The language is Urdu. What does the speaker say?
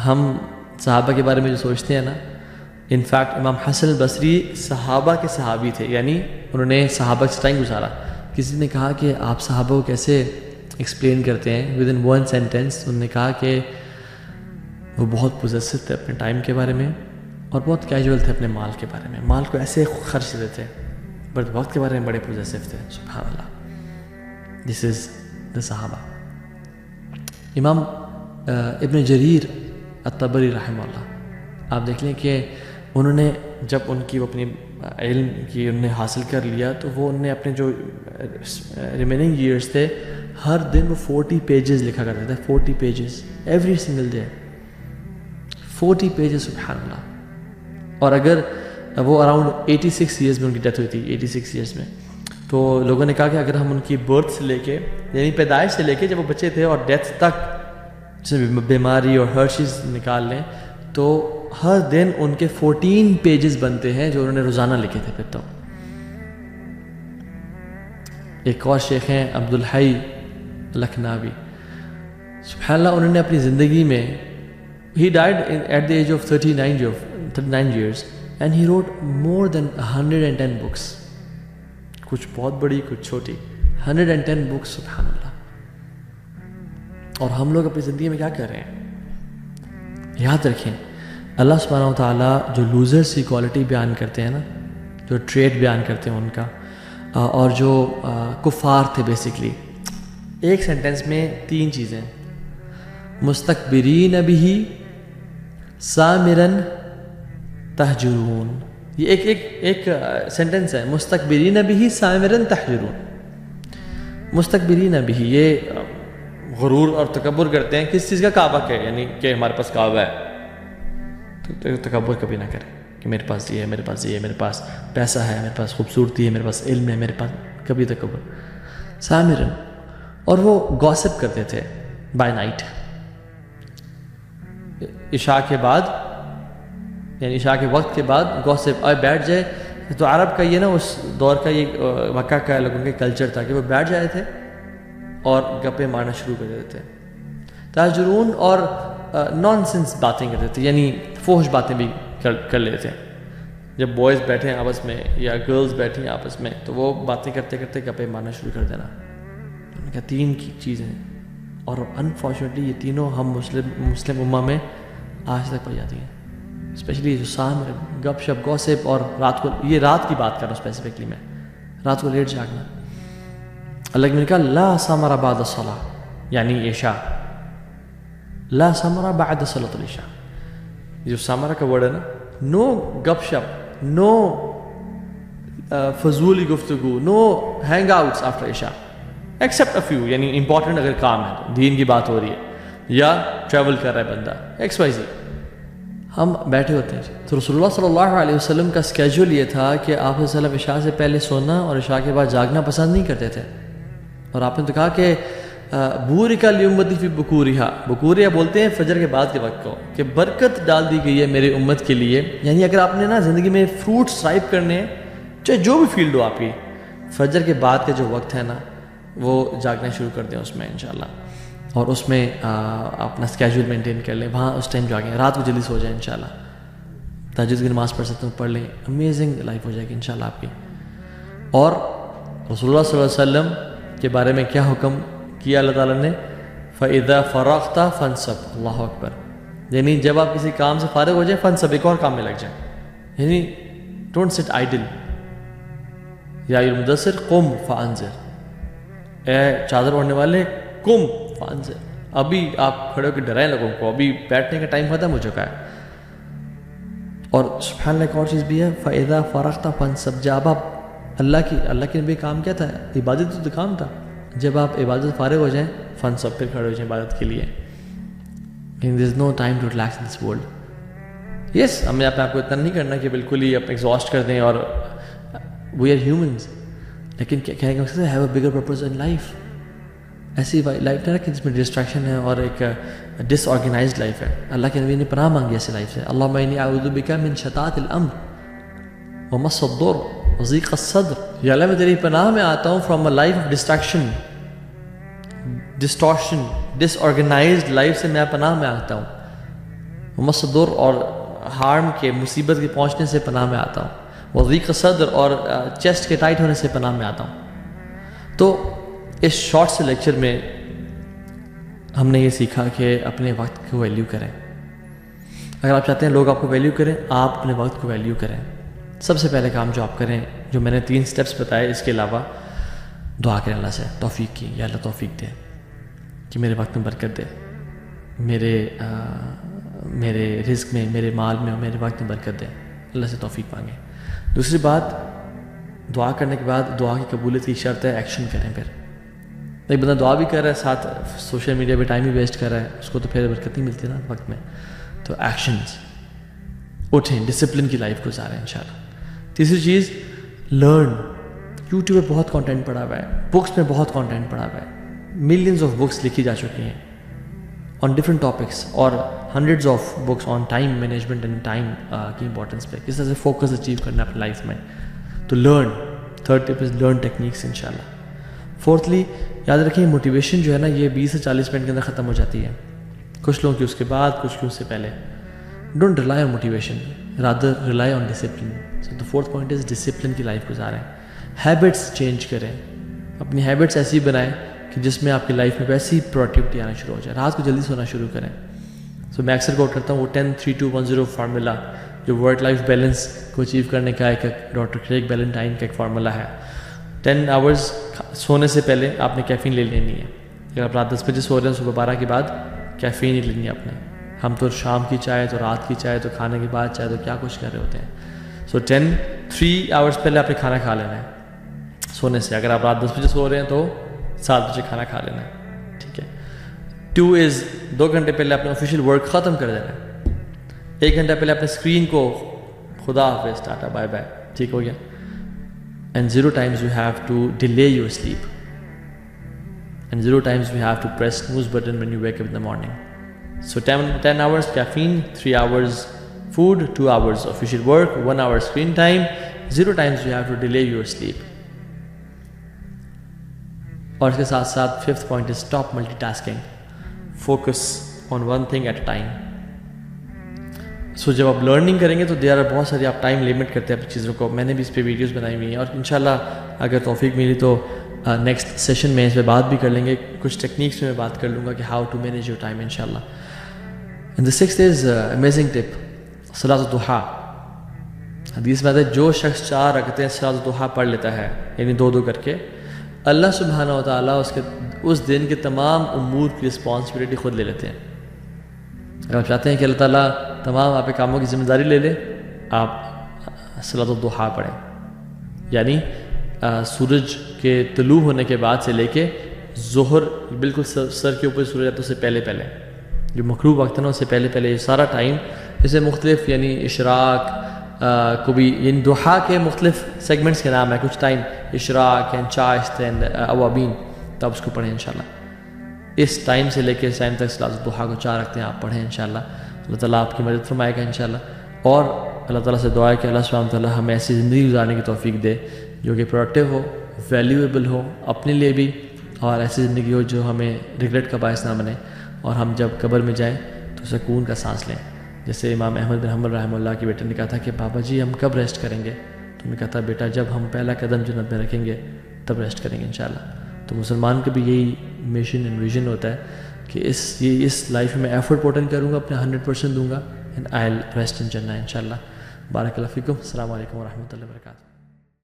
ہم صحابہ کے بارے میں جو سوچتے ہیں نا، انفیکٹ امام حسن البصری صحابہ کے صحابی تھے، یعنی انہوں نے صحابہ سے ٹائم گزارا. کسی نے کہا کہ آپ صحابہ کو کیسے ایکسپلین کرتے ہیں ود ان ون سینٹینس. انہوں نے کہا کہ وہ بہت پوزیسو تھے اپنے ٹائم کے بارے میں اور بہت کیجول تھے اپنے مال کے بارے میں. مال کو ایسے خرچ دیتے تھے بٹ وقت کے بارے میں بڑے پوزیسو تھے. سبحان اللہ. دس از دا صحابہ. امام ابن جریر الطبری رحمہ اللہ، آپ دیکھ لیں کہ انہوں نے جب ان کی وہ اپنی علم کی انہوں نے حاصل کر لیا تو وہ انہوں نے اپنے جو ریمیننگ ایئرس تھے ہر دن وہ 40 پیجز لکھا کرتے تھے. 40 pages every single day. 40 pages. سبحان اللہ. اور اگر وہ اراؤنڈ 86 ایئرز میں ان کی ڈیتھ ہوئی تھی، 86 ایئرز میں، تو لوگوں نے کہا کہ اگر ہم ان کی برتھ سے لے کے یعنی پیدائش سے لے کے جب وہ بچے تھے اور ڈیتھ تک بیماری اور ہر چیز نکال لیں تو ہر دن ان کے 14 پیجز بنتے ہیں جو انہوں نے روزانہ لکھے تھے. پھر تو ایک اور شیخ ہیں عبدالحی لکھنوی، سبحان اللہ، انہوں نے اپنی زندگی میں he died at the age of 39 years and he wrote more than 110 books. کچھ بہت بڑی کچھ چھوٹی، 110 books. سبحان اللہ. اور ہم لوگ اپنی زندگی میں کیا کر رہے ہیں؟ یاد رکھیں اللہ سبحانہ و تعالیٰ جو لوزرز کی کوالٹی بیان کرتے ہیں نا، جو ٹریٹ بیان کرتے ہیں ان کا، اور جو کفار تھے بیسیکلی، ایک سینٹنس میں 3 چیزیں: مستکبرین بہ، سامرن، تہجرون. یہ ایک سینٹنس ہے. مستکبرین بہ سامرن تہجرون. مستکبرین بہ، یہ غرور اور تکبر کرتے ہیں کس چیز کا؟ کعبہ کے، یعنی کہ ہمارے پاس کعبہ ہے. تو تکبر کبھی نہ کرے کہ میرے پاس یہ ہے، میرے پاس یہ ہے، میرے پاس پیسہ ہے، میرے پاس خوبصورتی ہے، میرے پاس علم ہے، میرے پاس کبھی تکبر. سامرن. اور وہ گوسپ کرتے تھے بائی نائٹ، عشاء کے بعد، یعنی عشاء کے وقت کے بعد گوسپ آئے بیٹھ جائے. تو عرب کا یہ نا اس دور کا یہ مکہ کا لوگوں کے کلچر تھا کہ وہ بیٹھ جائے تھے اور گپے مارنا شروع کر دیتے تھے. تاجرون اور نان سینس باتیں کرتے تھے، یعنی فحش باتیں بھی کر لیتے تھے. جب بوائز بیٹھے ہیں آپس میں یا گرلز بیٹھی ہیں آپس میں تو وہ باتیں کرتے کرتے گپے مارنا شروع کر دینا. انہوں نے کہا 3 کی چیزیں، اور انفارچونیٹلی یہ تینوں ہم مسلم امہ میں آج تک پائی جاتی ہیں. اسپیشلی جو سامر، گپ شپ، گوسپ، اور رات کو، یہ رات کی بات کر رہا ہوں اسپیسیفکلی میں، رات کو لیٹ جاگنا. اللہ نے کہا لا ثمر بعد الصلاۃ، یعنی عشاء. لا ثمر بعد صلاۃ العشاء. جو ثمرہ کا ورڈ ہے نا، نو گپ شپ، نو فضولی گفتگو، نو ہینگ آؤٹس آفٹر عشاء ایکسیپٹ اے فیو، یعنی امپورٹنٹ اگر کام ہے، دین کی بات ہو رہی ہے یا ٹریول کر رہا ہے بندہ XYZ، ہم بیٹھے ہوتے ہیں. تو رسول اللہ صلی اللہ علیہ وسلم کا اسکیجول یہ تھا کہ آپ صلی اللہ علیہ وسلم عشاء سے پہلے سونا اور عشاء کے بعد جاگنا پسند نہیں کرتے تھے. اور آپ نے تو کہا کہ بورک لامتی فی بکورہا، بکوریا بولتے ہیں فجر کے بعد کے وقت کو، کہ برکت ڈال دی گئی ہے میری امت کے لیے. یعنی اگر آپ نے نا زندگی میں فروٹس رائپ کرنے ہیں، چاہے جو بھی فیلڈ ہو آپ کی، فجر کے بعد کا جو وقت ہے نا وہ جاگنا شروع کر دیں اس میں انشاءاللہ، اور اس میں اپنا اسکیجول مینٹین کر لیں، وہاں اس ٹائم جاگیں، رات کو جلدی سو جائیں انشاءاللہ. تہجد کی نماز پڑھ سکتے ہیں پڑھ لیں، امیزنگ لائف ہو جائے گی انشاءاللہ آپ کی. اور رسول اللہ صلی اللہ علیہ وسلم کے بارے میں کیا حکم کیا اللہ تعالیٰ نے؟ فَإِذَا فَرَغْتَ فَانْصَبْ. اللہ اکبر. یعنی جب آپ کسی کام سے فارغ ہو جائیں، فَانْصَبْ، ایک اور کام میں لگ جائیں. یعنی ڈونٹ سٹ آئیڈل. یا المدثر قم فانذر، اے چادر اوڑھنے والے قم فانذر، ابھی آپ کھڑے ہو کے ڈرائیں لوگوں کو، ابھی بیٹھنے کا ٹائم ختم ہو چکا ہے. اور سبحان اللہ ایک اور چیز بھی ہے، فَإِذَا فَرَغْتَ فَانْصَبْ. جب آپ اللہ کے نبی کام کیا تھا؟ عبادت تو کام تھا. جب آپ عبادت فارغ ہو جائیں، فانصب، پھر کھڑے ہو جائیں عبادت کے لیے. there is no time to relax in this world. یس، ہمیں آپ کو اتنا نہیں کرنا کہ بالکل ہی آپ ایگزاسٹ کر دیں، اور we are humans، لیکن کہنے کا مقصد ہے have a bigger purpose in life. ایسی لائف ہے کہ جس میں ڈسٹریکشن ہے اور ایک ڈس آرگنائزڈ لائف ہے. اللہ کے نبی نے پناہ مانگی ایسی لائف سے. اللہم انی اعوذ بک من شتات الامر ومس الضر وضیق الصدر. یا اللہ میں تیری پناہ میں آتا ہوں from a life of distraction, distortion, disorganized life سے میں پناہ میں آتا ہوں. مصدر اور ہارم کے مصیبت کے پہنچنے سے پناہ میں آتا ہوں، وضیق صدر اور چیسٹ کے ٹائٹ ہونے سے پناہ میں آتا ہوں۔ تو اس شارٹ سے لیکچر میں ہم نے یہ سیکھا کہ اپنے وقت کو ویلیو کریں۔ اگر آپ چاہتے ہیں لوگ آپ کو ویلیو کریں، آپ اپنے وقت کو ویلیو کریں۔ سب سے پہلے کام جو آپ کریں، جو میں نے 3 سٹیپس بتائے، اس کے علاوہ دعا کریں اللہ سے توفیق کی، یا اللہ توفیق دے کہ میرے وقت میں برکت دے، میرے رزق میں، میرے مال میں، میرے وقت میں برکت دے، اللہ سے توفیق مانگیں۔ دوسری بات، دعا کرنے کے بعد دعا کی قبولیت کی شرط ہے ایکشن کریں۔ پھر ایک بندہ دعا بھی کر رہا ہے، ساتھ سوشل میڈیا پہ ٹائم بھی ویسٹ کر رہا ہے، اس کو تو پھر برکت نہیں ملتی نا وقت میں۔ تو ایکشنز، اٹھیں، ڈسپلن کی لائف گزاریں انشاءاللہ۔ تیسری چیز، لرن۔ یوٹیوب پہ بہت کانٹینٹ پڑا ہوا ہے، بکس میں بہت کانٹینٹ پڑا ہوا ہے، ملینز آف بکس لکھی جا چکی ہیں آن ڈفرنٹ ٹاپکس، اور hundreds of books on time management and time کی امپورٹنس پہ، کس طرح سے فوکس اچیو کرنا ہے اپنی لائف میں۔ تو learn, third tip is learn techniques انشاءاللہ۔ فورتھلی، یاد رکھیں موٹیویشن جو ہے نا، یہ 20 سے 40 منٹ کے اندر ختم ہو جاتی ہے، کچھ لوگوں کی اس کے بعد، کچھ کی اس سے پہلے۔ Don't rely on motivation, rather rely on discipline. So the fourth point is discipline کی لائف گزاریں، ہیبٹس چینج کریں، اپنی ہیبٹس ایسی بنائیں کہ جس میں آپ کی لائف میں ویسی پروڈکٹیوٹی آنا شروع ہو جائے، رات کو جلدی سونا شروع کریں۔ سو میں اکثر کوٹ کرتا ہوں وہ 10-3-2-1-0 فارمولا، جو ورک لائف بیلنس کو اچیو کرنے کا ایک ڈاکٹر کریگ بیلنٹائن کا ایک فارمولا ہے۔ 10 آورز سونے سے پہلے آپ نے کیفین لے لینی ہے۔ اگر آپ رات 10 بجے سو رہے ہیں، صبح 12 کے بعد کیفین ہی لینی ہے آپ نے۔ ہم تو شام کی چائے، تو رات کی چائے، تو کھانے کے بعد چائے، تو کیا کچھ کر رہے ہوتے ہیں۔ سو 3 آورز پہلے آپ نے کھانا کھا لینا ہے سونے سے۔ اگر آپ رات 10 بجے سو رہے ہیں تو 7 بجے کھانا کھا لینا ہے، ٹھیک ہے۔ 2 از 2 گھنٹے پہلے اپنے آفیشیل ورک ختم کر دینا ہے۔ 1 گھنٹہ پہلے اپنے اسکرین کو خدا حافظ، ٹاٹا بائے بائے، ٹھیک ہو گیا۔ And 0 times you have to delay your sleep. And 0 times you have to press snooze button when you wake up in the morning. So 10 hours caffeine, 3 hours food, 2 hours official work, 1 hour screen time. 0 times you have to delay your sleep. اور اس کے ساتھ ساتھ 5th point is stop multitasking. Focus on one thing at a time. سو جب آپ لرننگ کریں گے تو بہت ساری آپ ٹائم لمٹ کرتے ہیں اپنی چیزوں کو۔ میں نے بھی اس پہ ویڈیوز بنائی ہوئی ہیں، اور انشاءاللہ اگر توفیق ملی تو نیکسٹ سیشن میں اس پہ بات بھی کر لیں گے، کچھ ٹیکنیکس میں بات کر لوں گا کہ how to manage your time انشاءاللہ۔ And the 6th is amazing tip، صلاۃ الضحیٰ۔ حدیث میں آتا ہے جو شخص 4 رکعتیں صلاۃ الضحیٰ پڑھ لیتا ہے، یعنی 2 کر کے، اللہ سبحانہ و تعالیٰ اس دن کے تمام امور کی رسپانسبلٹی خود لے لیتے ہیں۔ اگر آپ چاہتے ہیں کہ اللہ تعالیٰ تمام آپ کے کاموں کی ذمہ داری لے لے، آپ صلاۃ الضحیٰ پڑھیں، یعنی سورج کے طلوع ہونے کے بعد سے لے کے ظہر بالکل سر کے اوپر سورج آتا ہے اس سے پہلے جو مغرب وقت ہے نا، اس سے پہلے یہ سارا ٹائم، اسے مختلف یعنی اشراق کو بھی، یعنی ضحیٰ کے مختلف سیگمنٹس کے نام ہے، کچھ ٹائم اشراق اینڈ چاشت اینڈ اوابین، تو آپ اس کو پڑھیں انشاءاللہ۔ اس ٹائم سے لے کے اس ٹائم تک صلاۃ الضحیٰ کو 4 رکھتے ہیں آپ پڑھیں انشاءاللہ۔ اللہ تعالیٰ آپ کی مدد فرمائے گا انشاءاللہ، اور اللہ تعالیٰ سے دعا ہے کہ اللہ سبحانہ تعالیٰ ہمیں ایسی زندگی گزارنے کی توفیق دے جو کہ پروڈکٹیو ہو، ویلیویبل ہو اپنے لیے بھی، اور ایسی زندگی ہو جو ہمیں ریگریٹ کا باعث نہ بنے، اور ہم جب قبر میں جائیں تو سکون کا سانس لیں۔ جیسے امام احمد بن حنبل رحمہ اللہ کی بیٹے نے کہا تھا کہ بابا جی ہم کب ریسٹ کریں گے؟ تو نے کہا تھا بیٹا جب ہم پہلا قدم جنت میں رکھیں گے تب ریسٹ کریں گے انشاءاللہ۔ تو مسلمان کا بھی یہی مشن اینڈ ویژن ہوتا ہے کہ اس لائف میں ایفرٹ پوٹن کروں گا، اپنے 100% دوں گا، and I will rest in جنہ انشاءاللہ۔ بارک اللہ فیکم، السلام علیکم ورحمۃ اللہ وبرکاتہ۔